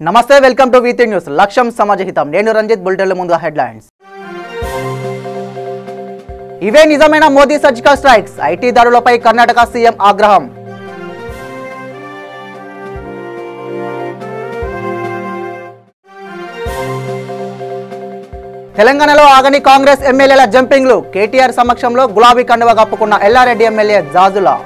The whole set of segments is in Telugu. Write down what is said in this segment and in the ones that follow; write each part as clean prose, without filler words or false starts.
నమస్తే, వెల్కమ్ టు వీతి న్యూస్. లక్ష్యం సమాజహితం. నేను రంజిత్. బులెటిన్ల ముందు హెడ్లైన్స్. ఇవే నిజమైన మోదీ సర్జికల్ స్ట్రైక్స్. ఐటీ దాడులపై కర్ణాటక సీఎం ఆగ్రహం. తెలంగాణలో ఆగని కాంగ్రెస్ ఎమ్మెల్యేల జంపింగ్లు. కేటీఆర్ సమక్షంలో గులాబీ కండువా కప్పుకున్న ఎల్లారెడ్డి ఎమ్మెల్యే జాజులా.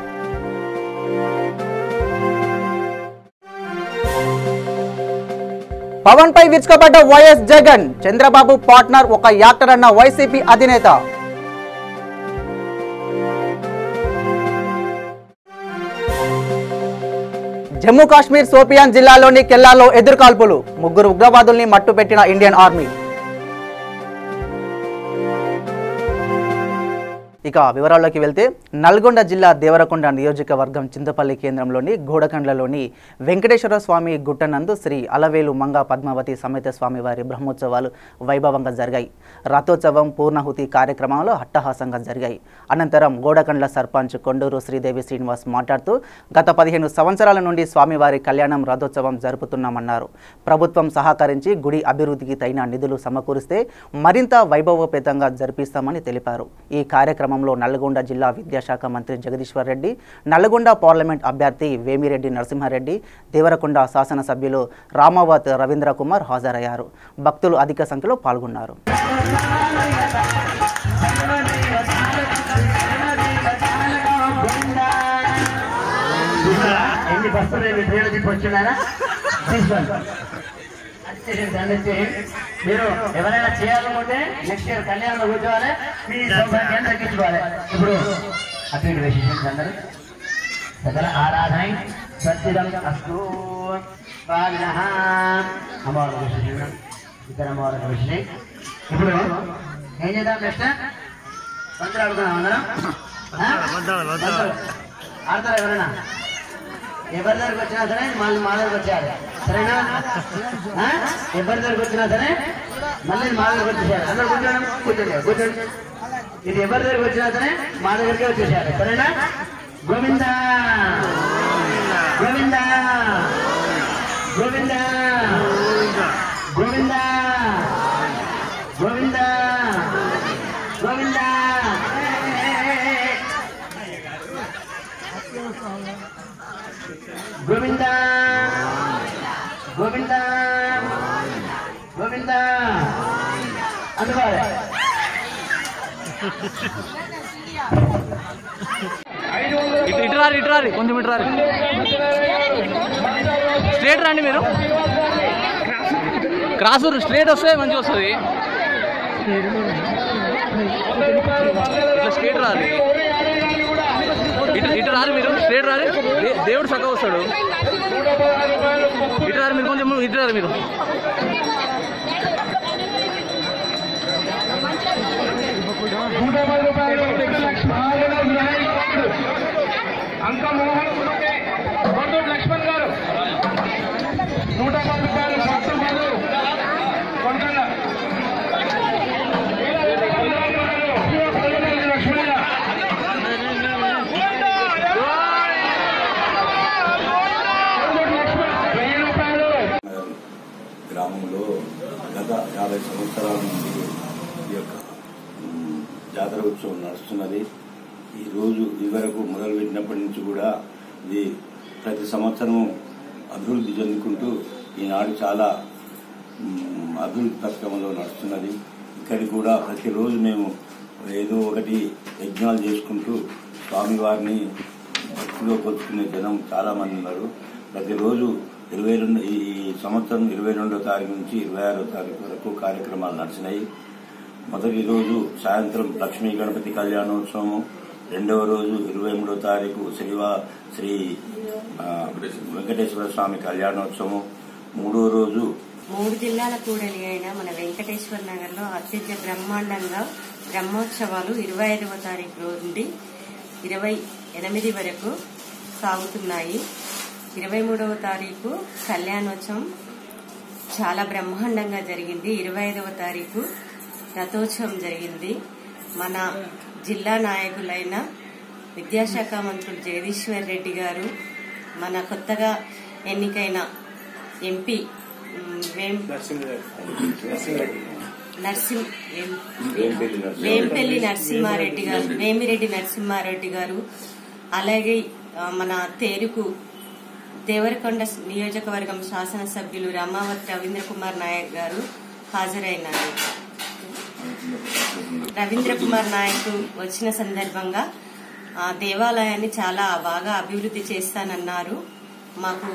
పవన్ పై విరుచుకుపడ్డ వైఎస్ జగన్. చంద్రబాబు పార్ట్నర్ ఒక యాక్టర్ అన్న వైసీపీ అధినేత. జమ్మూ కాశ్మీర్ సోపియాన్ జిల్లాలోని కెల్లాలో ఎదురుకాల్పులు. 3 ఉగ్రవాదుల్ని మట్టుపెట్టిన ఇండియన్ ఆర్మీ. ఇక వివరాల్లోకి వెళ్తే, నల్గొండ జిల్లా దేవరకొండ నియోజకవర్గం చింతపల్లి కేంద్రంలోని గోడకండ్లలోని వెంకటేశ్వర స్వామి గుట్టనందు శ్రీ అలవేలు మంగ పద్మావతి సమేత స్వామి వారి బ్రహ్మోత్సవాలు వైభవంగా జరిగాయి. రథోత్సవం, పూర్ణాహుతి కార్యక్రమాలు అట్టహాసంగా జరిగాయి. అనంతరం గోడకండ్ల సర్పంచ్ కొండూరు శ్రీదేవి శ్రీనివాస్ మాట్లాడుతూ, గత 15 సంవత్సరాల నుండి స్వామివారి కళ్యాణం రథోత్సవం జరుపుతున్నామన్నారు. ప్రభుత్వం సహకరించి గుడి అభివృద్ధికి తగిన నిధులు సమకూరిస్తే మరింత వైభవోపేతంగా జరిపిస్తామని తెలిపారు. ఈ కార్యక్రమం నల్గొండ జిల్లా విద్యాశాఖ మంత్రి జగదీశ్వర్ రెడ్డి, నల్గొండ పార్లమెంట్ అభ్యర్థి వేమిరెడ్డి నరసింహారెడ్డి, దేవరకొండ శాసనసభ్యులు రామావత్ రవీంద్ర కుమార్ హాజరయ్యారు. భక్తులు అధిక సంఖ్యలో పాల్గొన్నారు. మీరు ఎవరైనా చేయాలనుకుంటే నెక్స్ట్ ఇయర్ కళ్యాణంలో కూర్చోవాలి, మీ సౌభాగ్యాన్ని తగ్గించుకోవాలి. ఇప్పుడు అటు ఇటు వేసేసి అందరూ సకల ఆరాధన సత్యం అస్తు అమ్మవారు వేసేసి ఇద్దరు అమ్మవారు వేసినాయి. ఇప్పుడు ఏం చేద్దాం? నెక్స్ట్ మంత్రులు ఆడుకున్నాం అందరం. ఆడతారా ఎవరైనా? ఎవరి దగ్గరకు వచ్చినా సరే మళ్ళీ మా దగ్గరకు వచ్చేయాలి, సరేనా? ఎవరి దగ్గరకు వచ్చినా సరే మళ్ళీ మా దగ్గరకు వచ్చేసేయాలి. అందరూ కూర్చోండి, కూర్చోండి. ఇది ఎవరి దగ్గరకు వచ్చినా సరే మా దగ్గరికే వచ్చేసేయాలి, సరేనా? గోవింద గోవింద గోవింద గోవింద గోవింద గోవింద. గోవింద గోవింద గోవింద అందుకోవాలి. ఇటురారి కొంచెం ఇటురారి, స్ట్రేట్ రండి. మీరు క్రాస్ స్ట్రేట్ వస్తే మంచిగా వస్తుంది. ఇట్లా స్ట్రేట్ రాలి, ఇటు రారు. మీరు స్ట్రేట్ రారి, దేవుడు చక్కగా వస్తాడు. ఇటు రారు మీరు, కొంచెం ఇటు రారు మీరు. అంక మోహన్ లక్ష్మణ్ గారు 110 రూపాయలు భక్తులు కొనకండి. గ్రామంలో గత 50 సంవత్సరాల నుండి ఈ యొక్క జాతర ఉత్సవం నడుస్తున్నది. ఈరోజు ఇదివరకు మొదలుపెట్టినప్పటి నుంచి కూడా ఇది ప్రతి సంవత్సరం అభివృద్ధి చెందుకుంటూ ఈనాడు చాలా అభివృద్ధి పథకంలో నడుస్తున్నది. ఇక్కడికి కూడా ప్రతిరోజు మేము ఏదో ఒకటి యజ్ఞాలు చేసుకుంటూ స్వామివారిని భక్తిలో కొలుచుకునే జనం చాలామంది ఉన్నారు. ప్రతిరోజు ఈ సంవత్సరం 22వ తారీఖు నుంచి 26వ తారీఖు వరకు కార్యక్రమాలు నడిచినాయి. మొదటి రోజు సాయంత్రం లక్ష్మీ గణపతి కళ్యాణోత్సవం, 2వ రోజు 23వ తారీఖు శ్రీ వెంకటేశ్వర స్వామి కళ్యాణోత్సవం, 3వ రోజు 3 జిల్లాల కూడలి అయిన మన వెంకటేశ్వర నగర్ లో అత్యంత బ్రహ్మాండంగా బ్రహ్మోత్సవాలు 25వ తారీఖు నుండి 28 వరకు సాగుతున్నాయి. 23వ తారీఖు కళ్యాణోత్సవం చాలా బ్రహ్మాండంగా జరిగింది. 25వ తారీఖు రథోత్సవం జరిగింది. మన జిల్లా నాయకులైన విద్యాశాఖ మంత్రులు జగదీశ్వర్ రెడ్డి గారు, మన కొత్తగా ఎన్నికైన ఎంపీ వేంపల్లి నరసింహారెడ్డి గారు, వేమిరెడ్డి నరసింహారెడ్డి గారు, అలాగే మన తేరుకు దేవరకొండ నియోజకవర్గం శాసనసభ్యులు రమావతి రవీంద్ర కుమార్ నాయక్ గారు హాజరైనారు. రవీంద్ర కుమార్ నాయక్ వచ్చిన సందర్భంగా దేవాలయాన్ని చాలా బాగా అభివృద్ధి చేస్తానన్నారు, మాకు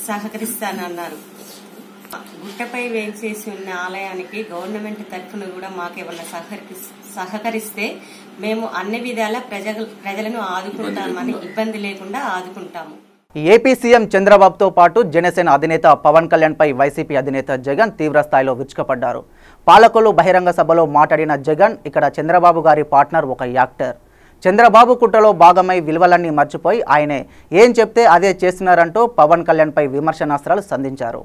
సహకరిస్తానన్నారు. గుట్టపై వేయించేసి ఉన్న ఆలయానికి గవర్నమెంట్ తరఫున కూడా మాకేమన్నా సహకరిస్తే మేము అన్ని విధాల ప్రజలను ఆదుకుంటామని, ఇబ్బంది లేకుండా ఆదుకుంటాము. ఏపీ సీఎం చంద్రబాబుతో పాటు జనసేన అధినేత పవన్ కళ్యాణ్ పై వైసీపీ అధినేత జగన్ తీవ్ర స్థాయిలో విరుచుకుపడ్డారు. పాలకొల్లు బహిరంగ సభలో మాట్లాడిన జగన్, ఇక్కడ చంద్రబాబు గారి పార్ట్నర్ ఒక యాక్టర్, చంద్రబాబు కుట్రలో భాగమై విలువలన్నీ మర్చిపోయి ఆయనే ఏం చెప్తే అదే చేస్తున్నారంటూ పవన్ కళ్యాణ్ పై విమర్శనాస్త్రాలు సంధించారు.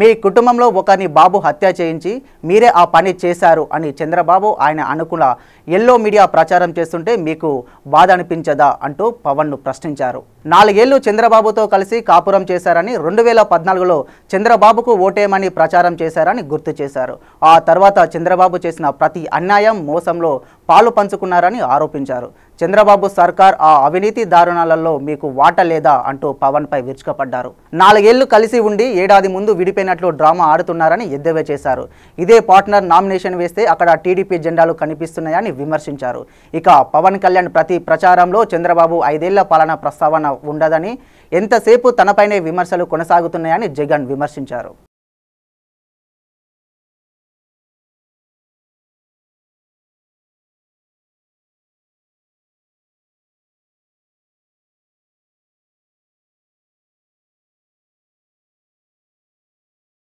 మీ కుటుంబంలో ఒకరిని బాబు హత్య చేయించి మీరే ఆ పని చేశారు అని చంద్రబాబు ఆయన అనుకున్న ఎల్లో మీడియా ప్రచారం చేస్తుంటే మీకు బాధ అనిపించదా అంటూ పవన్ను ప్రశ్నించారు. 4 ఏళ్లు చంద్రబాబుతో కలిసి కాపురం చేశారని, 2014లో చంద్రబాబుకు ఓటేయమని ప్రచారం చేశారని గుర్తు చేశారు. ఆ తర్వాత చంద్రబాబు చేసిన ప్రతి అన్యాయం, మోసంలో పాలు పంచుకున్నారని ఆరోపించారు. చంద్రబాబు సర్కార్ ఆ అవినీతి దారుణాలలో మీకు వాట లేదా అంటూ పవన్ పై విరుచుకుపడ్డారు. 4 ఏళ్లు కలిసి ఉండి ఏడాది ముందు విడిపోయినట్లు డ్రామా ఆడుతున్నారని ఎద్దేవా చేశారు. ఇదే పార్ట్నర్ నామినేషన్ వేస్తే అక్కడ టీడీపీ జెండాలు కనిపిస్తున్నాయని విమర్శించారు. ఇక పవన్ కళ్యాణ్ ప్రతి ప్రచారంలో చంద్రబాబు 5 ఏళ్ల పాలన ప్రస్తావన ఉండదని, ఎంతసేపు తనపైనే విమర్శలు కొనసాగుతున్నాయని జగన్ విమర్శించారు.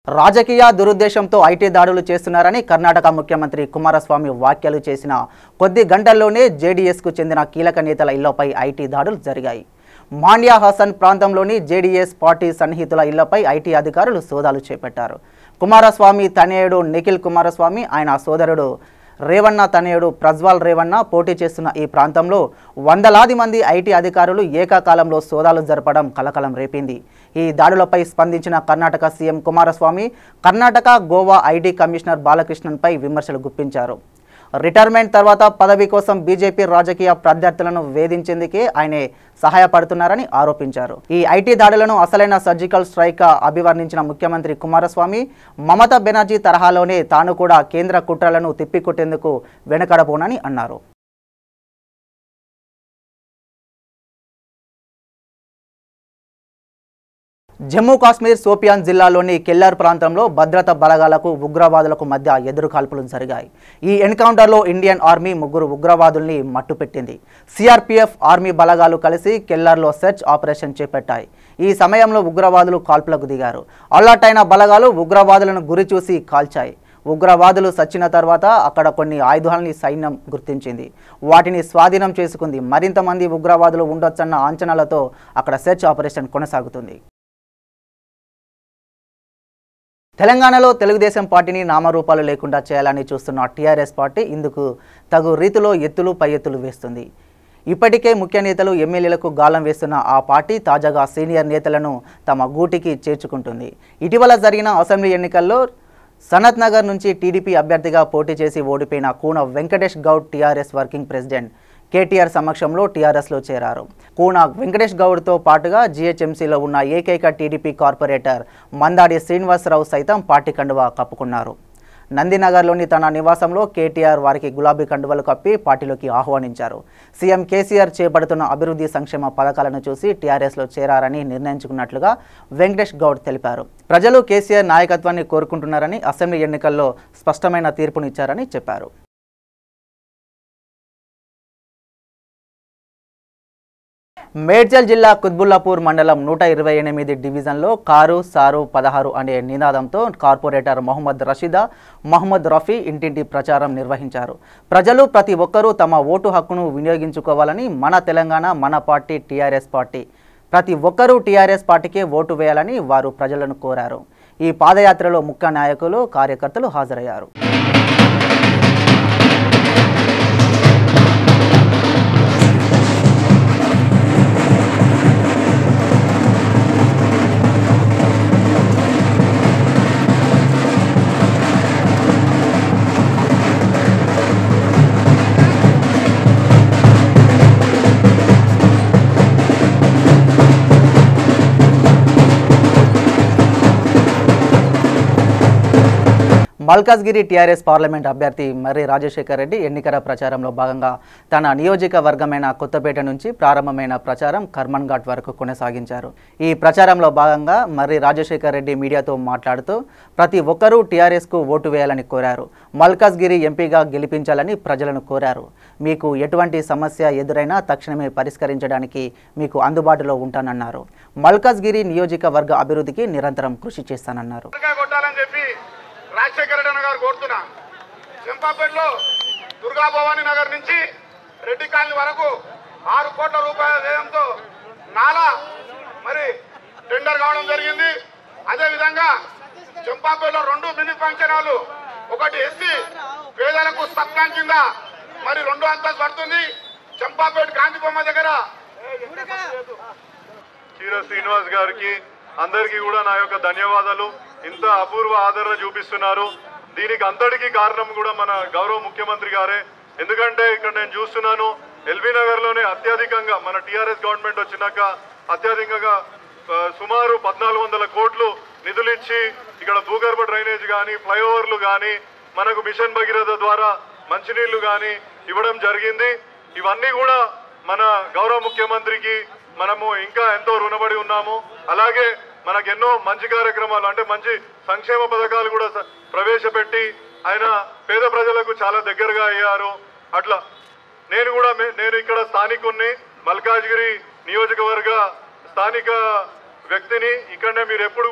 రాజకీయ దురుద్దేశంతో ఐటీ దాడులు చేస్తున్నారని కర్ణాటక ముఖ్యమంత్రి కుమారస్వామి వ్యాఖ్యలు చేసిన కొద్ది గంటల్లోనే జేడీఎస్కు చెందిన కీలక నేతల ఇళ్లపై ఐటీ దాడులు జరిగాయి. మాండ్యా హాసన్ ప్రాంతంలోని జేడీఎస్ పార్టీ సన్నిహితుల ఇళ్లపై ఐటీ అధికారులు సోదాలు చేపట్టారు. కుమారస్వామి తనయుడు నిఖిల్ కుమారస్వామి, ఆయన సోదరుడు రేవಣ್ణ తనయుడు ప్రజ్వాల్ రేవಣ್ణ పోటీ చేస్తున్న ఈ ప్రాంతంలో వందలాది మంది ఐటీ అధికారులు ఏకకాలంలో సోదాలు జరపడం కలకలం రేపింది. ఈ దాడులపై స్పందించిన Karnataka CM Kumaraswamy Karnataka, Goa IT commissioner బాలకృష్ణన్పై విమర్శలు గుప్పించారు. రిటైర్మెంట్ తర్వాత పదవి కోసం బీజేపీ రాజకీయ ప్రత్యర్థులను వేధించేందుకే ఆయనే సహాయపడుతున్నారని ఆరోపించారు. ఈ ఐటీ దాడులను అసలైన సర్జికల్ స్ట్రైక్గా అభివర్ణించిన ముఖ్యమంత్రి కుమారస్వామి, మమతా బెనర్జీ తరహాలోనే తాను కూడా కేంద్ర కుట్రలను తిప్పికొట్టేందుకు వెనకడబోనని అన్నారు. జమ్మూ కాశ్మీర్ సోపియాన్ జిల్లాలోని కెల్లార్ ప్రాంతంలో భద్రతా బలగాలకు ఉగ్రవాదులకు మధ్య ఎదురుకాల్పులు జరిగాయి. ఈ ఎన్కౌంటర్లో ఇండియన్ ఆర్మీ 3 ఉగ్రవాదుల్ని మట్టుపెట్టింది. సిఆర్పీఎఫ్, ఆర్మీ బలగాలు కలిసి కెల్లార్లో సెర్చ్ ఆపరేషన్ చేపట్టాయి. ఈ సమయంలో ఉగ్రవాదులు కాల్పులకు దిగారు. అలర్ట్ అయిన బలగాలు ఉగ్రవాదులను గురిచూసి కాల్చాయి. ఉగ్రవాదులు సచ్చిన తర్వాత అక్కడ కొన్ని ఆయుధాలని సైన్యం గుర్తించింది. వాటిని స్వాధీనం చేసుకుంది. మరింత మంది ఉగ్రవాదులు ఉండొచ్చన్న అంచనాలతో అక్కడ సెర్చ్ ఆపరేషన్ కొనసాగుతుంది. తెలంగాణలో తెలుగుదేశం పార్టీని నామరూపాలు లేకుండా చేయాలని చూస్తున్న టీఆర్ఎస్ పార్టీ ఇందుకు తగు రీతిలో ఎత్తులు పై ఎత్తులు వేస్తుంది. ఇప్పటికే ముఖ్య నేతలు, ఎమ్మెల్యేలకు గాలం వేస్తున్న ఆ పార్టీ తాజాగా సీనియర్ నేతలను తమ గూటికి చేర్చుకుంటుంది. ఇటీవల జరిగిన అసెంబ్లీ ఎన్నికల్లో సనత్ నగర్ నుంచి టీడీపీ అభ్యర్థిగా పోటీ చేసి ఓడిపోయిన Koona Venkatesh Goud TRS working president KTR సమక్షంలో టీఆర్ఎస్లో చేరారు. కూన వెంకటేష్ గౌడ్తో పాటుగా జీహెచ్ఎంసీలో ఉన్న ఏకైక టీడీపీ కార్పొరేటర్ మందాడి శ్రీనివాసరావు సైతం పార్టీ కండువా కప్పుకున్నారు. నందినగర్లోని తన నివాసంలో కేటీఆర్ వారికి గులాబీ కండువలు కప్పి పార్టీలోకి ఆహ్వానించారు. సీఎం కేసీఆర్ చేపడుతున్న అభివృద్ధి సంక్షేమ పథకాలను చూసి టీఆర్ఎస్లో చేరారని నిర్ణయించుకున్నట్లుగా వెంకటేష్ గౌడ్ తెలిపారు. ప్రజలు కేసీఆర్ నాయకత్వాన్ని కోరుకుంటున్నారని, అసెంబ్లీ ఎన్నికల్లో స్పష్టమైన తీర్పునిచ్చారని చెప్పారు. మేడ్చల్ జిల్లా కుత్బుల్లాపూర్ మండలం 128 డివిజన్లో కారు సారు 16 అనే నినాదంతో కార్పొరేటర్ మొహమ్మద్ రషీదా, మహమ్మద్ రఫీ ఇంటింటి ప్రచారం నిర్వహించారు. ప్రజలు ప్రతి ఒక్కరూ తమ ఓటు హక్కును వినియోగించుకోవాలని, మన తెలంగాణ మన పార్టీ టీఆర్ఎస్ పార్టీ, ప్రతి ఒక్కరూ టీఆర్ఎస్ పార్టీకే ఓటు వేయాలని వారు ప్రజలను కోరారు. ఈ పాదయాత్రలో ముఖ్య నాయకులు, కార్యకర్తలు హాజరయ్యారు. మల్కాజ్గిరి టీఆర్ఎస్ పార్లమెంట్ అభ్యర్థి మర్రి రాజశేఖర్ రెడ్డి ఎన్నికల ప్రచారంలో భాగంగా తన నియోజకవర్గమైన కొత్తపేట నుంచి ప్రారంభమైన ప్రచారం కర్మన్ ఘాట్ వరకు కొనసాగించారు. ఈ ప్రచారంలో భాగంగా మర్రి రాజశేఖర్ రెడ్డి మీడియాతో మాట్లాడుతూ ప్రతి ఒక్కరూ టీఆర్ఎస్కు ఓటు వేయాలని కోరారు. మల్కాజ్గిరి ఎంపీగా గెలిపించాలని ప్రజలను కోరారు. మీకు ఎటువంటి సమస్య ఎదురైనా తక్షణమే పరిష్కరించడానికి మీకు అందుబాటులో ఉంటానన్నారు. మల్కాజ్గిరి నియోజకవర్గ అభివృద్ధికి నిరంతరం కృషి చేస్తానన్నారు. రాజశేఖర రెడ్డి గారు కోరుతున్నా. చెంపాపేటలో దుర్గా భవానీ నగర్ నుంచి రెడ్డి కాలనీ వరకు 6 కోట్ల రూపాయల వ్యయంతో నాలా మరి టెండర్ కావడం జరిగింది. అదేవిధంగా చెంపాపేటలో 2 మినీ ఫంక్షన్ హాలు, ఒకటి ఎస్సీ పేదలకు సబ్ ప్లాన్ కింద మరి 2 అంతస్తు పడుతుంది. చెంపాపేట గాంధీ బొమ్మ దగ్గర చీర శ్రీనివాస్ గారికి అందరికీ కూడా నా యొక్క ధన్యవాదాలు. ఇంత అపూర్వ ఆదరణ చూపిస్తున్నారు. దీనికి అంతటికీ కారణం కూడా మన గౌరవ ముఖ్యమంత్రి గారే. ఎందుకంటే ఇక్కడ నేను చూస్తున్నాను, ఎల్బీ నగర్ లోనే అత్యధికంగా మన టీఆర్ఎస్ గవర్నమెంట్ వచ్చినాక అత్యధికంగా సుమారు 1400 కోట్లు నిధులు ఇచ్చి ఇక్కడ భూగర్భ డ్రైనేజ్ కానీ, ఫ్లైఓవర్లు కానీ, మనకు మిషన్ భగీరథ ద్వారా మంచినీళ్లు కానీ ఇవ్వడం జరిగింది. ఇవన్నీ కూడా మన గౌరవ ముఖ్యమంత్రికి మనము ఇంకా ఎంతో రుణపడి ఉన్నాము. అలాగే మనకు ఎన్నో మంచి కార్యక్రమాలు అంటే మంచి సంక్షేమ పథకాలు కూడా ప్రవేశపెట్టి ఆయన పేద ప్రజలకు చాలా దగ్గరగా అయ్యారు. అట్లా నేను ఇక్కడ స్థానికుణ్ణి, మల్కాజ్గిరి నియోజకవర్గ స్థానిక వ్యక్తిని. ఇక్కడనే మీరు ఎప్పుడు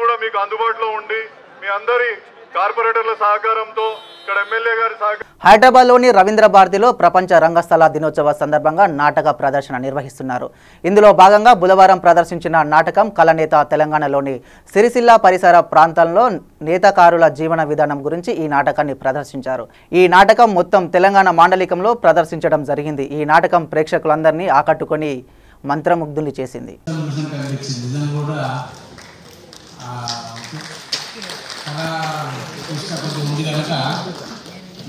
కూడా మీకు అందుబాటులో ఉండి మీ అందరి కార్పొరేటర్ల సహకారంతో ఇక్కడ ఎమ్మెల్యే గారి సహకారం. హైదరాబాద్లోని రవీంద్ర భారతిలో ప్రపంచ రంగస్థల దినోత్సవ సందర్భంగా నాటక ప్రదర్శన నిర్వహిస్తున్నారు. ఇందులో భాగంగా బుధవారం ప్రదర్శించిన నాటకం కళనేత తెలంగాణలోని సిరిసిల్ల పరిసర ప్రాంతాల్లో నేతకారుల జీవన విధానం గురించి ఈ నాటకాన్ని ప్రదర్శించారు. ఈ నాటకం మొత్తం తెలంగాణ మాండలికంలో ప్రదర్శించడం జరిగింది. ఈ నాటకం ప్రేక్షకులందరినీ ఆకట్టుకొని మంత్రముగ్ధుల్ని చేసింది.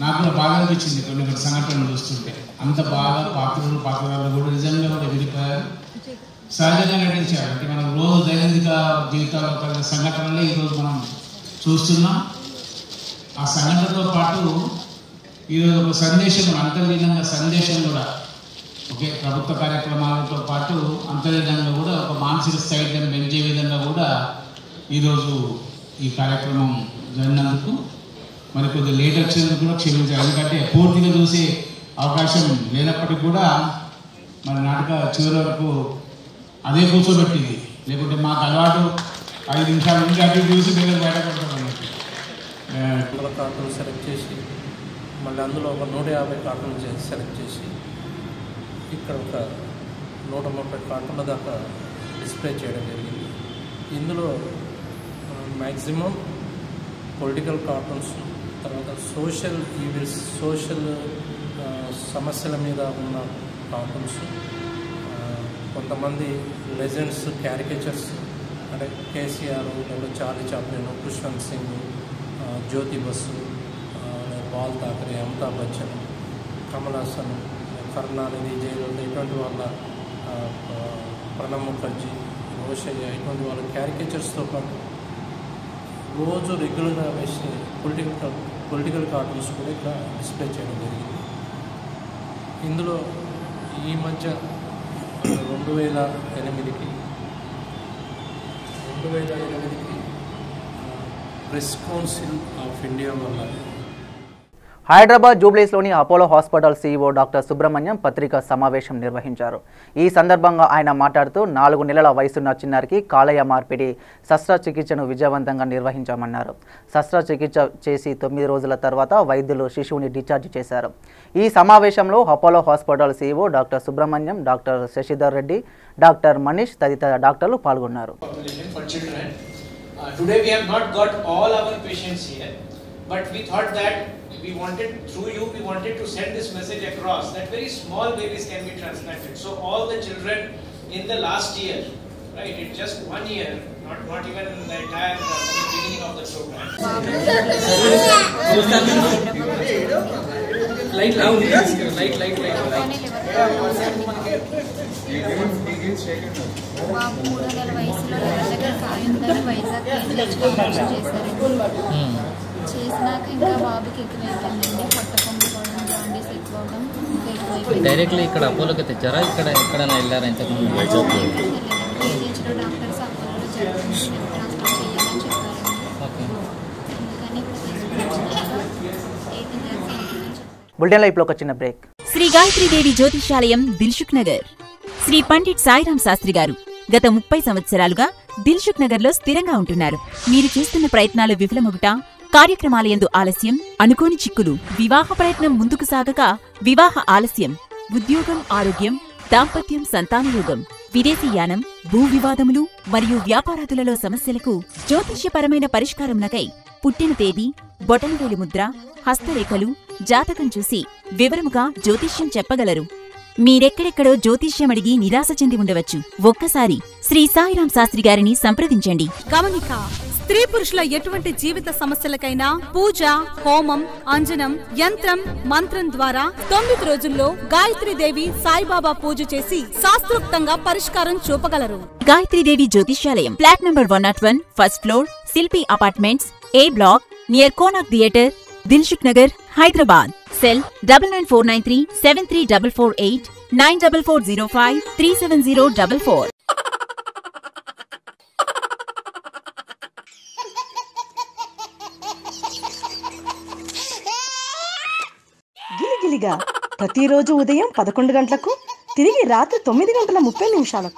నాకు కూడా బాగా అనిపించింది కొన్ని సంఘటనలు చూస్తుంటే. అంత బాగా పాత్రలు కూడా నిజంగా కూడా ఎదిరిపోయారు, సహజంగా నటించారు. అంటే మనం రోజు దైనందిక జీవితాల్లో కలిగిన సంఘటనలే ఈరోజు మనం చూస్తున్నాం. ఆ సంఘటనతో పాటు ఈరోజు ఒక సందేశం, అంతర్లీనంగా సందేశం కూడా ఒకే ప్రభుత్వ కార్యక్రమాలతో పాటు అంతర్లీనంగా కూడా ఒక మానసిక స్థైర్యం పెంచే విధంగా కూడా ఈరోజు ఈ కార్యక్రమం జరిగినందుకు మరి కొద్దిగా లేట్ వచ్చేందుకు కూడా క్షమించాలి. ఎందుకంటే పూర్తిగా చూసే అవకాశం లేనప్పటికీ కూడా మరి నాటక చివరి వరకు అదే కూర్చోబెట్టింది. లేకుంటే మాకు అలవాటు 5 నిమిషాల నుంచి అటు చూసి మీరు బయటపడతాం. కార్టూన్ సెలెక్ట్ చేసి మళ్ళీ అందులో ఒక 150 కార్టూన్లు సెలెక్ట్ చేసి ఇక్కడ ఒక 130 కార్టూన్ల దాకా డిస్ప్లే చేయడం జరిగింది. ఇందులో మ్యాక్సిమం పొలిటికల్ కార్టూన్స్, తర్వాత సోషల్ ఈవిల్స్, సోషల్ సమస్యల మీద ఉన్న కార్టూన్స్, కొంతమంది లెజెండ్స్ క్యారికేచర్స్ అంటే కేసీఆర్, లేదా చార్లీ చాప్లిన్, ఖుష్వంత్ సింగ్, జ్యోతి బసు, బాల్ ఠాకరే, అమితాబ్ బచ్చన్, కమల్ హాసన్, కరుణానిధి, జయలలిత, ఇటువంటి వాళ్ళ ప్రణబ్ ముఖర్జీ, రోషయ్య, ఇటువంటి వాళ్ళ క్యారికేచర్స్తో పాటు రోజు రెగ్యులర్గా వేసే పొలిటికల్ కార్టూన్స్ కూడా ఇక్కడ డిస్ప్లే చేయడం జరిగింది. ఇందులో ఈ మధ్య 2008కి ప్రెస్ కౌన్సిల్ ఆఫ్ ఇండియా వల్ల హైదరాబాద్ జూబ్లీస్లోని Apollo hospital CEO doctor Subrahmanyam పత్రికా సమావేశం నిర్వహించారు. ఈ సందర్భంగా ఆయన మాట్లాడుతూ 4 నెలల వయసున్న చిన్నారికి కాలేయ మార్పిడి శస్త్రచికిత్సను విజయవంతంగా నిర్వహించామన్నారు. శస్త్రచికిత్స చేసి 9 రోజుల తర్వాత వైద్యులు శిశువుని డిశ్చార్జ్ చేశారు. ఈ సమావేశంలో Apollo hospital CEO doctor Subrahmanyam, doctor Shashidhar Reddy, doctor Manish తదితర డాక్టర్లు పాల్గొన్నారు. But we thought that we wanted to send this message across that very small babies can be transplanted. So all the children in the last year, right, it's just 1 year, not even the entire beginning of the program. Light. బాబు 3 నెలల వయసులో దగ్గర కాయం వైజాగ్ చేశారు. చేసినాక ఇంకా బాబుకి ఎక్కువైపోయిందండి, పొట్ట పొంగిపోవడం, జాండీస్ ఎక్కువ అవడం, ఇంకా ఎక్కువైపోయింది. డైరెక్ట్లీ ఇక్కడ అపోలోకి తెచ్చారా? ఇక్కడ ఎక్కడైనా వెళ్ళారా ఇంతకుముందు? కేజీహెచ్లో డాక్టర్స్ అపోలో జరుగుతుంది, ట్రాన్స్ఫర్ చేయాలని చెప్పారండి. ఓకే. అందుకని ఇక్కడ తీసుకొచ్చినాక 18 lakhs అవుతుందని చెప్పారు. బులెటిన్ లైఫ్లో ఒక చిన్న బ్రేక్. శ్రీ గాయత్రీదేవి జ్యోతిషాలయం, దిల్సుఖ్ నగర్. శ్రీ పండిట్ సాయిరాం శాస్త్రి గారు గత 30 సంవత్సరాలుగా దిల్సుఖ్ నగర్లో స్థిరంగా ఉంటున్నారు. మీరు చేస్తున్న ప్రయత్నాలు విఫలమగుట, కార్యక్రమాలయందు ఆలస్యం, అనుకోని చిక్కులు, వివాహ ప్రయత్నం ముందుకు సాగక వివాహ ఆలస్యం, ఉద్యోగం, ఆరోగ్యం, దాంపత్యం, సంతానయోగం, విదేశీయానం, భూ వివాదములు మరియు వ్యాపారాదులలో సమస్యలకు జ్యోతిష్యపరమైన పరిష్కారమునకై పుట్టిన తేదీ, బొటనవేలి ముద్ర, హస్తరేఖలు, జాతకం చూసి వివరముగా జ్యోతిష్యం చెప్పగలరు. మీరెక్కడెక్కడో జ్యోతిష్యం అడిగి నిరాశ చెంది ఉండవచ్చు. ఒక్కసారి శ్రీ సాయిరాం శాస్త్రి గారిని సంప్రదించండి. గమనిక: స్త్రీ పురుషుల ఎటువంటి జీవిత సమస్యలకైనా పూజ, హోమం, అంజనం, యంత్రం, మంత్రం ద్వారా 9 రోజుల్లో గాయత్రీదేవి సాయిబాబా పూజ చేసి శాస్త్రోక్తంగా పరిష్కారం చూపగలరు. Gayatridevi Jyotishyalayam, flat number 101, first floor, Shilpi apartments, A block, near Konark theatre, Dilsukh Nagar, Hyderabad. Cell 9949373448 94405370444. గిలిగిలిగా ప్రతిరోజు ఉదయం 11 గంటలకు, తిరిగి రాత్రి 9:30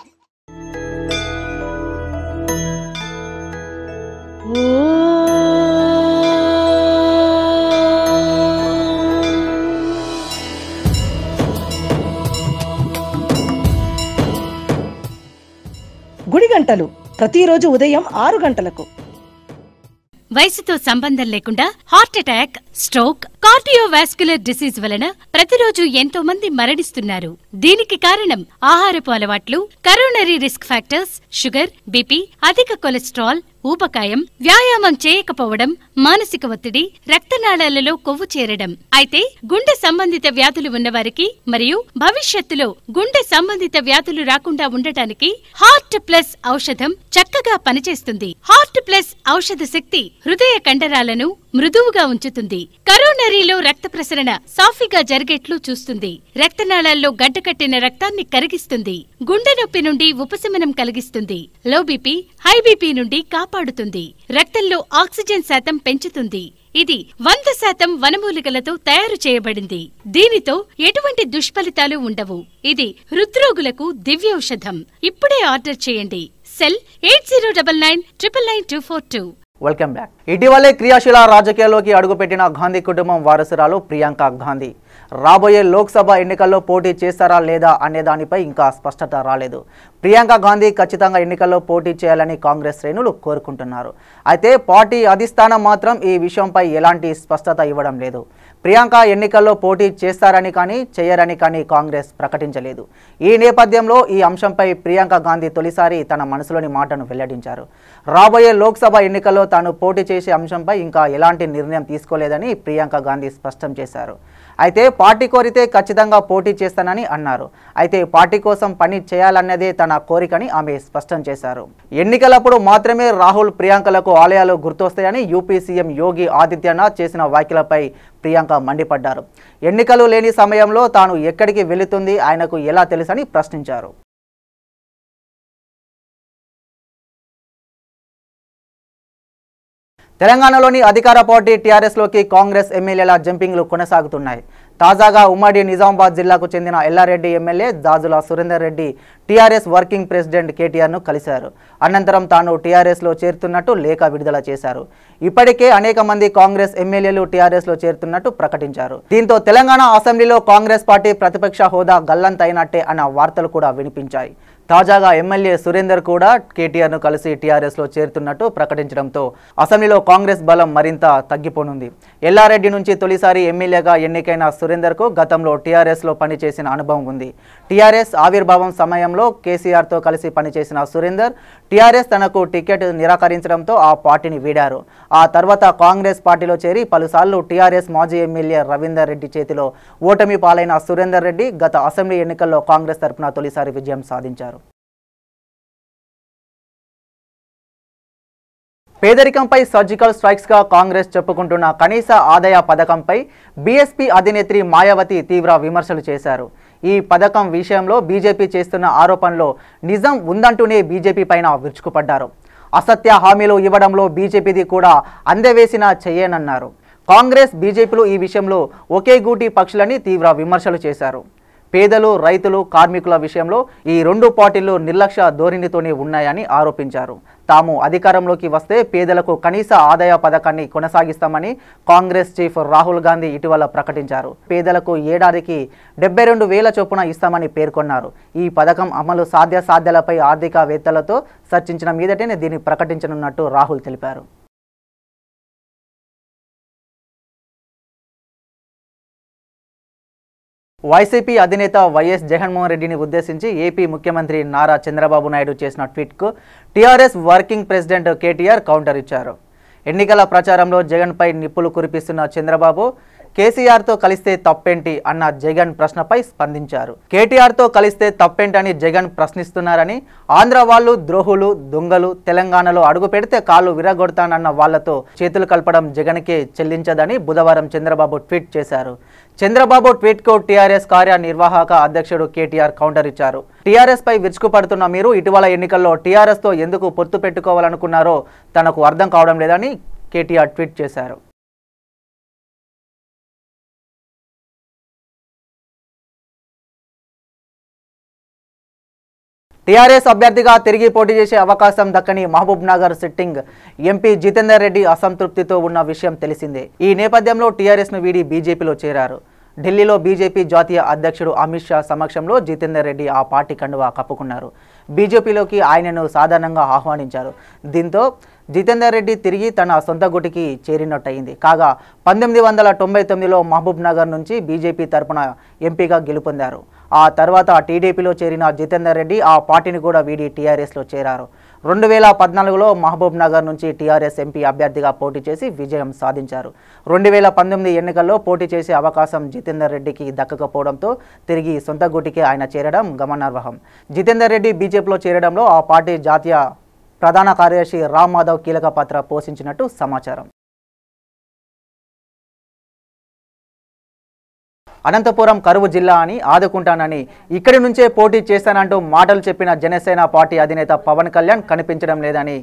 గుడి గంటలు ప్రతిరోజు ఉదయం 6 గంటలకు. వయసుతో సంబంధం లేకుండా heart attack, stroke, cardiovascular disease వలన ప్రతిరోజు ఎంతో మంది మరణిస్తున్నారు. దీనికి కారణం ఆహారపు అలవాట్లు, coronary risk factors, sugar, BP, అధిక కొలెస్ట్రాల్, ఊబకాయం, వ్యాయామం చేయకపోవడం, మానసిక ఒత్తిడి, రక్తనాళాలలో కొవ్వు చేరడం. అయితే గుండె సంబంధిత వ్యాధులు ఉన్నవారికి మరియు భవిష్యత్తులో గుండె సంబంధిత వ్యాధులు రాకుండా ఉండటానికి హార్ట్ ప్లస్ ఔషధం చక్కగా పనిచేస్తుంది. హార్ట్ ప్లస్ ఔషధ శక్తి హృదయ కండరాలను మృదువుగా ఉంచుతుంది. కరోనరీలో రక్త ప్రసరణ సాఫీగా జరిగేట్లు చూస్తుంది. రక్తనాళాల్లో గడ్డకట్టిన రక్తాన్ని కరిగిస్తుంది. గుండె నొప్పి నుండి ఉపశమనం కలిగిస్తుంది. లో బీపీ, హై బీపీ నుండి కాపాడుతుంది. రక్తంలో ఆక్సిజన్ శాతం పెంచుతుంది. ఇది 100% వనమూలికలతో తయారు చేయబడింది. దీనితో ఎటువంటి దుష్ఫలితాలు ఉండవు. ఇది హృద్రోగులకు దివ్యౌషధం. ఇప్పుడే ఆర్డర్ చేయండి. సెల్ 8099999242. Welcome back. ఇటీవలే క్రియాశీల రాజకీయాల్లోకి అడుగుపెట్టిన గాంధీ కుటుంబం వారసురాలు ప్రియాంక గాంధీ రాబోయే లోక్సభ ఎన్నికల్లో పోటీ చేస్తారా లేదా అనే దానిపై ఇంకా స్పష్టత రాలేదు. ప్రియాంక గాంధీ ఖచ్చితంగా ఎన్నికల్లో పోటీ చేయాలని కాంగ్రెస్ శ్రేణులు కోరుకుంటున్నారు. అయితే పార్టీ అధిష్టానం మాత్రం ఈ విషయంపై ఎలాంటి స్పష్టత ఇవ్వడం లేదు. ప్రియాంక ఎన్నికల్లో పోటీ చేస్తారని కానీ చేయరని కానీ కాంగ్రెస్ ప్రకటించలేదు. ఈ నేపథ్యంలో ఈ అంశంపై ప్రియాంక గాంధీ తొలిసారి తన మనసులోని మాటను వెల్లడించారు. రాబోయే లోక్సభ ఎన్నికల్లో తాను పోటీ చేసే అంశంపై ఇంకా ఎలాంటి నిర్ణయం తీసుకోలేదని ప్రియాంక గాంధీ స్పష్టం చేశారు. అయితే పార్టీ కోరితే ఖచ్చితంగా పోటీ చేస్తానని అన్నారు. అయితే పార్టీ కోసం పని చేయాలన్నదే తన కోరికని ఆమె స్పష్టం చేశారు. ఎన్నికలప్పుడు మాత్రమే రాహుల్, ప్రియాంకలకు ఆలయాలు గుర్తొస్తాయని యూపీ సీఎం యోగి ఆదిత్యనాథ్ చేసిన వ్యాఖ్యలపై ప్రియాంక మండిపడ్డారు. ఎన్నికలు లేని సమయంలో తాను ఎక్కడికి వెళుతుంది ఆయనకు ఎలా తెలుసని ప్రశ్నించారు. తెలంగాణలోని అధికార పార్టీ టీఆర్ఎస్లోకి కాంగ్రెస్ ఎమ్మెల్యేల జంపింగ్లు కొనసాగుతున్నాయి. తాజాగా ఉమ్మడి నిజామాబాద్ జిల్లాకు చెందిన Yellareddy MLA Dajula Surender Reddy TRS working president కేటీఆర్ను కలిశారు. అనంతరం తాను టీఆర్ఎస్లో చేరుతున్నట్టు లేఖ విడుదల చేశారు. ఇప్పటికే అనేక మంది కాంగ్రెస్ ఎమ్మెల్యేలు టీఆర్ఎస్లో చేరుతున్నట్టు ప్రకటించారు. దీంతో తెలంగాణ అసెంబ్లీలో కాంగ్రెస్ పార్టీ ప్రతిపక్ష హోదా గల్లంతైనట్టే అన్న వార్తలు కూడా వినిపించాయి. తాజాగా ఎమ్మెల్యే సురేందర్ కూడా కేటీఆర్ను కలిసి టీఆర్ఎస్లో చేరుతున్నట్టు ప్రకటించడంతో అసెంబ్లీలో కాంగ్రెస్ బలం మరింత తగ్గిపోనుంది. ఎల్లారెడ్డి నుంచి తొలిసారి ఎమ్మెల్యేగా ఎన్నికైన సురేందర్కు గతంలో టీఆర్ఎస్లో పనిచేసిన అనుభవం ఉంది. టీఆర్ఎస్ ఆవిర్భావం సమయంలో కేసీఆర్తో కలిసి పనిచేసిన సురేందర్ టీఆర్ఎస్ తనకు టికెట్ నిరాకరించడంతో ఆ పార్టీని వీడారు. ఆ తర్వాత కాంగ్రెస్ పార్టీలో చేరి పలుసార్లు టీఆర్ఎస్ మాజీ ఎమ్మెల్యే రవీందర్ రెడ్డి చేతిలో ఓటమి పాలైన సురేందర్ రెడ్డి గత అసెంబ్లీ ఎన్నికల్లో కాంగ్రెస్ తరఫున తొలిసారి విజయం సాధించారు. పేదరికంపై సర్జికల్ స్ట్రైక్స్గా కాంగ్రెస్ చెప్పుకుంటున్న కనీస ఆదాయ పథకంపై బీఎస్పీ అధినేత్రి మాయావతి తీవ్ర విమర్శలు చేశారు. ఈ పథకం విషయంలో బీజేపీ చేస్తున్న ఆరోపణలో నిజం ఉందంటూనే బీజేపీ పైన విరుచుకుపడ్డారు. అసత్య హామీలు ఇవ్వడంలో బీజేపీది కూడా అందవేసిన చెయ్యనన్నారు. కాంగ్రెస్ బీజేపీలు ఈ విషయంలో ఒకే గూటి పక్షులని తీవ్ర విమర్శలు చేశారు. పేదలు, రైతులు, కార్మికుల విషయంలో ఈ రెండు పార్టీలు నిర్లక్ష్య ధోరణితోనే ఉన్నాయని ఆరోపించారు. తాము అధికారంలోకి వస్తే పేదలకు కనీస ఆదాయ పథకాన్ని కొనసాగిస్తామని కాంగ్రెస్ చీఫ్ రాహుల్ గాంధీ ఇటీవల ప్రకటించారు. పేదలకు ఏడాదికి 72,000 చొప్పున ఇస్తామని పేర్కొన్నారు. ఈ పథకం అమలు సాధ్యాసాధ్యాలపై ఆర్థికవేత్తలతో చర్చించిన మీదటనే దీన్ని ప్రకటించనున్నట్టు రాహుల్ తెలిపారు. వైసీపీ అధినేత వైఎస్ జగన్మోహన్ రెడ్డిని ఉద్దేశించి ఏపీ ముఖ్యమంత్రి నారా చంద్రబాబు నాయుడు చేసిన ట్వీట్కు TRS working president KTR counter ఇచ్చారు. ఎన్నికల ప్రచారంలో జగన్పై నిప్పులు కురిపిస్తున్న చంద్రబాబు కేసీఆర్తో కలిస్తే తప్పేంటి అన్న జగన్ ప్రశ్నపై స్పందించారు. కేటీఆర్తో కలిస్తే తప్పేంటని జగన్ ప్రశ్నిస్తున్నారని, ఆంధ్ర వాళ్ళు ద్రోహులు, దొంగలు, తెలంగాణలో అడుగు పెడితే కాళ్ళు విరగొడతానన్న వాళ్లతో చేతులు కలపడం జగన్కే చెల్లించదని బుధవారం చంద్రబాబు ట్వీట్ చేశారు. చంద్రబాబు ట్వీట్కు టీఆర్ఎస్ కార్యనిర్వాహక అధ్యక్షుడు కేటీఆర్ కౌంటర్ ఇచ్చారు. టీఆర్ఎస్ పై విరుచుకుపడుతున్న మీరు ఇటీవల ఎన్నికల్లో టీఆర్ఎస్తో ఎందుకు పొత్తు పెట్టుకోవాలనుకున్నారో తనకు అర్థం కావడం లేదని కేటీఆర్ ట్వీట్ చేశారు. టీఆర్ఎస్ అభ్యర్థిగా తిరిగి పోటీ చేసే అవకాశం దక్కని మహబూబ్ నగర్ సిట్టింగ్ ఎంపీ జితేందర్ రెడ్డి అసంతృప్తితో ఉన్న విషయం తెలిసిందే. ఈ నేపథ్యంలో టీఆర్ఎస్ను వీడి బీజేపీలో చేరారు. ఢిల్లీలో బీజేపీ జాతీయ అధ్యక్షుడు అమిత్ షా సమక్షంలో జితేందర్ రెడ్డి ఆ పార్టీ కండువా కప్పుకున్నారు. బీజేపీలోకి ఆయనను సాధారణంగా ఆహ్వానించారు. దీంతో జితేందర్ రెడ్డి తిరిగి తన సొంత గుటికి చేరినట్టయింది. కాగా 1999లో మహబూబ్ నగర్ నుంచి బీజేపీ తరపున ఎంపీగా గెలుపొందారు. ఆ తర్వాత టీడీపీలో చేరిన జితేందర్ రెడ్డి ఆ పార్టీని కూడా వీడి టీఆర్ఎస్లో చేరారు. 2014లో మహబూబ్ నగర్ నుంచి టీఆర్ఎస్ ఎంపీ అభ్యర్థిగా పోటీ చేసి విజయం సాధించారు. 2019 ఎన్నికల్లో పోటీ చేసే అవకాశం జితేందర్ రెడ్డికి దక్కకపోవడంతో తిరిగి సొంత గుటికే ఆయన చేరడం గమనార్హం. జితేందర్ రెడ్డి బీజేపీలో చేరడంలో ఆ పార్టీ జాతీయ ప్రధాన కార్యదర్శి రామ్ మాధవ్ కీలక పాత్ర పోషించినట్టు సమాచారం. అనంతపురం కరువు జిల్లా అని ఆదుకుంటానని, ఇక్కడి నుంచే పోటీ చేస్తానంటూ మాటలు చెప్పిన జనసేన పార్టీ అధినేత పవన్ కళ్యాణ్ కనిపించడం లేదని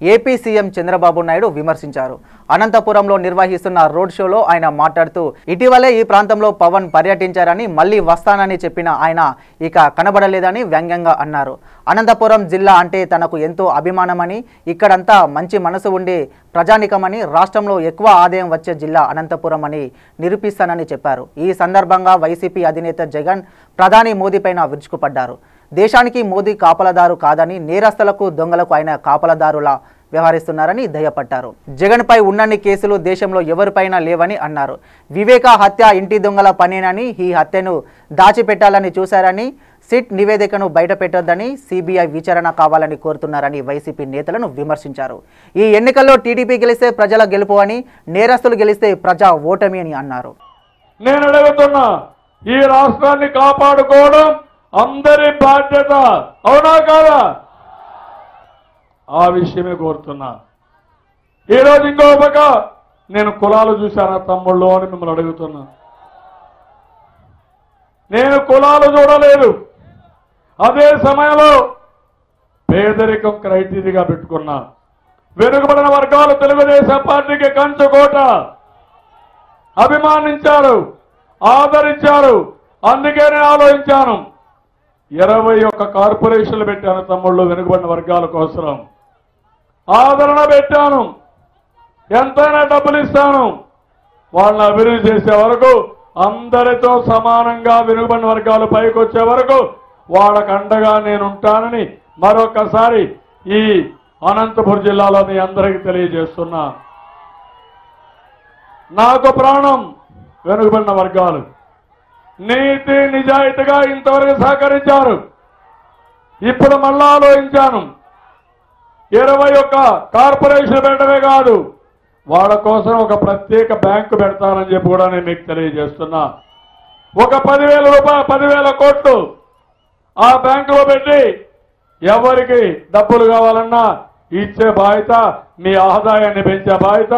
ఏపీ సీఎం చంద్రబాబు నాయుడు విమర్శించారు. అనంతపురంలో నిర్వహిస్తున్న రోడ్ షోలో ఆయన మాట్లాడుతూ ఇటీవలే ఈ ప్రాంతంలో పవన్ పర్యటించారని, మళ్లీ వస్తానని చెప్పిన ఆయన ఇక కనబడలేదని వ్యంగ్యంగా అన్నారు. అనంతపురం జిల్లా అంటే తనకు ఎంతో అభిమానమని, ఇక్కడంతా మంచి మనసు ఉండే ప్రజానికమని, రాష్ట్రంలో ఎక్కువ ఆదాయం వచ్చే జిల్లా అనంతపురం అని నిరూపిస్తానని చెప్పారు. ఈ సందర్భంగా వైసీపీ అధినేత జగన్ ప్రధాని మోదీపైన విరుచుకుపడ్డారు. దేశానికి మోదీ కాపలదారు కాదని, నేరస్తులకు దొంగలకు ఆయన కాపలదారులా వ్యవహరిస్తున్నారని దుయ్యబట్టారు. జగన్ పై ఉన్నన్ని కేసులు దేశంలో ఎవరిపైనా లేవని అన్నారు. వివేక హత్య ఇంటి దొంగల పనేనని, ఈ హత్యను దాచిపెట్టాలని చూశారని, సిట్ నివేదికను బయటపెట్టొద్దని, సిబిఐ విచారణ కావాలని కోరుతున్నారని వైసీపీ నేతలను విమర్శించారు. ఈ ఎన్నికల్లో టీడీపీ గెలిస్తే ప్రజల గెలుపు అని, నేరస్తులు గెలిస్తే ప్రజా ఓటమి అని అన్నారు. నేను అడుగుతున్నా, ఈ రాష్ట్రాన్ని కాపాడుకోవడం అందరి బాధ్యత, అవునా కాదా? ఆ విషయమే కోరుతున్నా. ఈరోజు ఇంకో పక్క నేను కులాలు చూశానా తమ్ముళ్ళు అని మిమ్మల్ని అడుగుతున్నా. నేను కులాలు చూడలేదు. అదే సమయంలో పేదరికం క్రైటీరియాగా పెట్టుకున్నా. వెనుకబడిన వర్గాలు తెలుగుదేశం పార్టీకి కంచుకోట, అభిమానించారు, ఆదరించారు. అందుకే నేను ఆలోచించాను, 21 కార్పొరేషన్లు పెట్టాను తమ్ముళ్ళు వెనుకబడిన వర్గాల కోసం. ఆదరణ పెట్టాను, ఎంతైనా డబ్బులు ఇస్తాను. వాళ్ళని అభివృద్ధి చేసే వరకు, అందరితో సమానంగా వెనుకబడిన వర్గాలు పైకి వచ్చే వరకు వాళ్ళకు అండగా నేను ఉంటానని మరొకసారి ఈ అనంతపురం జిల్లాలో మీ అందరికీ తెలియజేస్తున్నా. నాకు ప్రాణం వెనుకబడిన వర్గాలు. నీతి నిజాయితీగా ఇంతవరకు సహకరించారు. ఇప్పుడు మళ్ళా ఆలోచించాను, 21 కార్పొరేషన్ పెట్టడమే కాదు, వాళ్ళ కోసం ఒక ప్రత్యేక బ్యాంకు పెడతానని చెప్పి కూడా నేను మీకు తెలియజేస్తున్నా. ఒక 10,000 రూపాయలు, 10,000 కోట్లు ఆ బ్యాంకులో పెట్టి ఎవరికి డబ్బులు కావాలన్నా ఇచ్చే బాధ్యత మీ ఆదాయాన్ని పెంచే బాధ్యత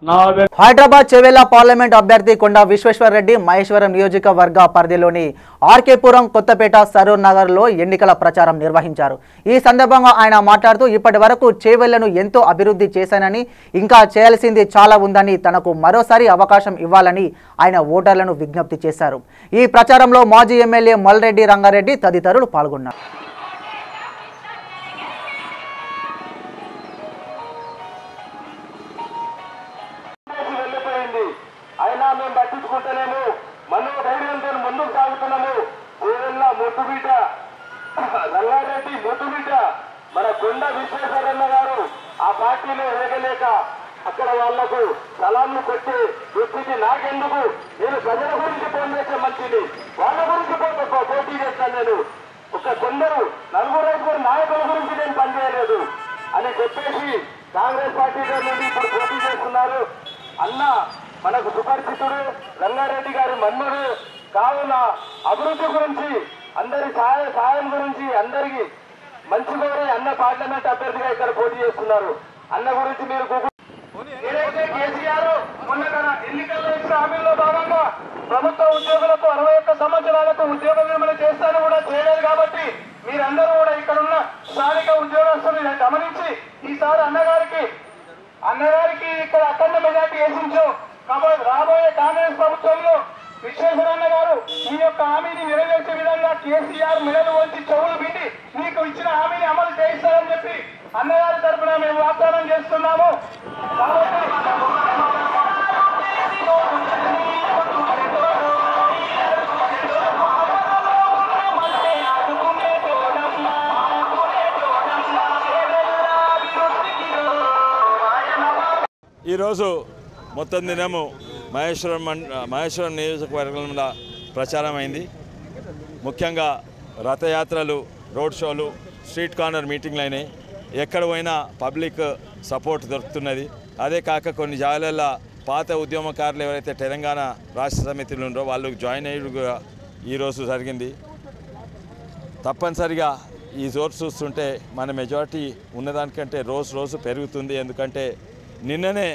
నాదే. హైదరాబాద్ చెవేలా పార్లమెంట్ అభ్యర్థి కొండా విశ్వేశ్వర్ రెడ్డి మహేశ్వరం నియోజకవర్గ పరిధిలోని ఆర్కేపురం, కొత్తపేట, సరూర్ నగర్లో ఎన్నికల ప్రచారం నిర్వహించారు. ఈ సందర్భంగా ఆయన మాట్లాడుతూ ఇప్పటి వరకు చేవెళ్లను ఎంతో అభివృద్ధి చేశానని, ఇంకా చేయాల్సింది చాలా ఉందని, తనకు మరోసారి అవకాశం ఇవ్వాలని ఆయన ఓటర్లను విజ్ఞప్తి చేశారు. ఈ ప్రచారంలో మాజీ ఎమ్మెల్యే మల్రెడ్డి రంగారెడ్డి తదితరులు పాల్గొన్నారు. అయినా మేము పట్టించుకుంటలేము, మనోధైర్యంతో ముందుకు సాగుతున్నాము. చేవెళ్ళ ముద్దుబిడ్డ రంగారెడ్డి ముద్దుబిడ్డ మన కొండ విశ్వేశ్వరన్న గారు ఆ పార్టీలో ఎదగలేక అక్కడ వాళ్లకు సలాంలు కొట్టి దుస్థితి నాకెందుకు, నేను ప్రజల గురించి ఫోన్ చేసే మంచిది, వాళ్ళ గురించి పోటీ చేస్తాను. నేను కొందరు నలుగురు నాయకుల గురించి నేను పనిచేయలేదు అని చెప్పేసి కాంగ్రెస్ పార్టీ నుండి ఇప్పుడు పోటీ చేస్తున్నారు. అన్న మనకు సుపరిచితుడు రంగారెడ్డి గారి మన్నుడు కావున అభివృద్ధి గురించి, అందరి సాయం గురించి, అందరికి మంచి కోరే అన్న పార్లమెంట్ అభ్యర్థిగా ఇక్కడ పోటీ చేస్తున్నారు. అన్న గురించి మీరు ఏదైతే కేసీఆర్ మొన్న ఎన్నికల్లో ఇచ్చిన హామీల్లో భాగంగా ప్రభుత్వ ఉద్యోగులకు 61 సంవత్సరాలకు ఉద్యోగ విరమణ చేస్తాను కూడా చేయలేదు. కాబట్టి మీరందరూ కూడా ఇక్కడున్న స్థానిక ఉద్యోగస్తులు గమనించి ఈసారి అన్నగారికి ఇక్కడ అఖండ మెజార్టీ వేసించు. కాబట్టి రాబోయే కాంగ్రెస్ ప్రభుత్వంలో విశ్వేశ్వరన్న గారు మీ యొక్క హామీని నెరవేర్చే విధంగా కేసీఆర్ మెడలు వంచి చెవులు పిండి మీకు ఇచ్చిన హామీని అమలు చేయిస్తారని చెప్పి అన్నగారి తరఫున మేము వాగ్దానం చేస్తున్నాము. ఈరోజు మొత్తం దినము మహేశ్వరం నియోజకవర్గంలో ప్రచారం అయింది. ముఖ్యంగా రథయాత్రలు, రోడ్ షోలు, స్ట్రీట్ కార్నర్ మీటింగ్లు అయినాయి. ఎక్కడ పోయినా పబ్లిక్ సపోర్ట్ దొరుకుతున్నది. అదే కాక కొన్ని జాగాలలో పాత ఉద్యమకారులు ఎవరైతే తెలంగాణ రాష్ట్ర సమితిలో ఉన్నారో వాళ్ళు జాయిన్ అయ్యి ఈరోజు జరిగింది. తప్పనిసరిగా ఈ జోరు చూస్తుంటే మన మెజారిటీ ఉన్నదానికంటే రోజు రోజు పెరుగుతుంది. ఎందుకంటే నిన్ననే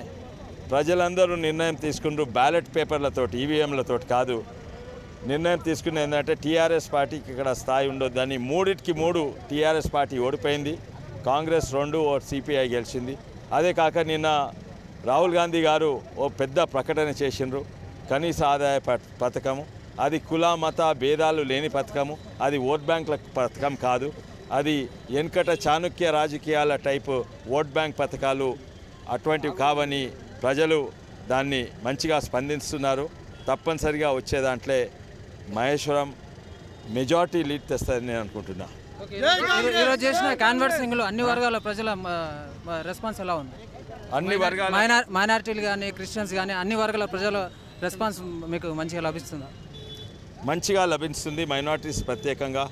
ప్రజలందరూ నిర్ణయం తీసుకున్నారు, బ్యాలెట్ పేపర్లతోటి, ఈవీఎంలతోటి కాదు. నిర్ణయం తీసుకున్న ఏంటంటే టీఆర్ఎస్ పార్టీకి ఇక్కడ స్థాయి ఉండొద్దని. 3 టీఆర్ఎస్ పార్టీ ఓడిపోయింది, కాంగ్రెస్ 2, సిపిఐ గెలిచింది. అదే కాక నిన్న రాహుల్ గాంధీ గారు ఓ పెద్ద ప్రకటన చేసిండ్రు, కనీస ఆదాయ పథకము. అది కుల మత భేదాలు లేని పథకము, అది ఓట్ బ్యాంకుల పథకం కాదు. అది వెనుకట చాణక్య రాజకీయాల టైపు ఓట్ బ్యాంక్ పథకాలు అటువంటివి కావని ప్రజలు దాన్ని మంచిగా స్పందిస్తున్నారు. తప్పనిసరిగా వచ్చే దాంట్లో మహేశ్వరం మెజారిటీ లీడ్ తెస్తుందని నేను అనుకుంటున్నా. ఈరోజు చేసిన కాన్వర్సింగ్లో అన్ని వర్గాల ప్రజల రెస్పాన్స్ ఎలా ఉంది? అన్ని వర్గాల మైనారిటీలు కానీ, క్రిస్టియన్స్ కానీ అన్ని వర్గాల ప్రజల రెస్పాన్స్ మీకు మంచిగా లభిస్తుందా? మంచిగా లభిస్తుంది. మైనారిటీస్ ప్రత్యేకంగా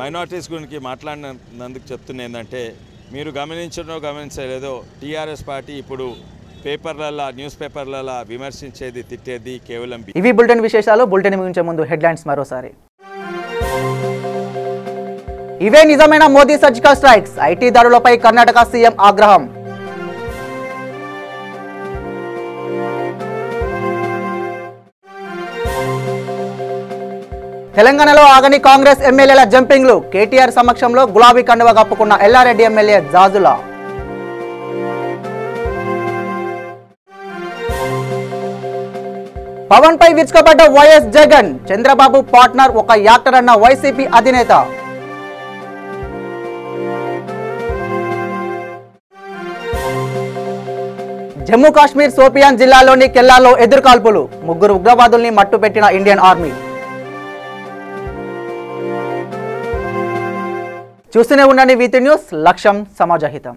మైనారిటీస్ గురించి మాట్లాడినందుకు చెప్తున్నా ఏంటంటే, మీరు గమనించలేదో టీఆర్ఎస్ పార్టీ ఇప్పుడు పేపర్లలో, న్యూస్ పేపర్లలో విమర్శించేది, తిట్టేది కేవలం. ఇవి బులెటిన్ విశేషాలు. బులెటిన్ ముగించే ముందు హెడ్లైన్స్ మరోసారి. ఇవే నిజమైన మోదీ సర్జికల్ స్ట్రైక్స్, ఐటీ దాడులపై కర్ణాటక సీఎం ఆగ్రహం. తెలంగాణలో ఆగని కాంగ్రెస్ ఎమ్మెల్యేల జంపింగ్లు, కేటీఆర్ సమక్షంలో గులాబీ కండువా కప్పుకున్న ఎల్లారెడ్డి ఎమ్మెల్యే జాజులా. పవన్ పై విరుచుకుపడ్డ వైఎస్ జగన్, చంద్రబాబు పార్ట్నర్ ఒక యాక్టర్ అన్న వైసీపీ అధినేత. జమ్మూ కాశ్మీర్ సోపియాన్ జిల్లాలోని కెల్లాలో ఎదురుకాల్పులు, 3 ఉగ్రవాదుల్ని మట్టుపెట్టిన ఇండియన్ ఆర్మీ. చూస్తూనే ఉండండి వీతి న్యూస్, లక్ష్యం సమాజహితం.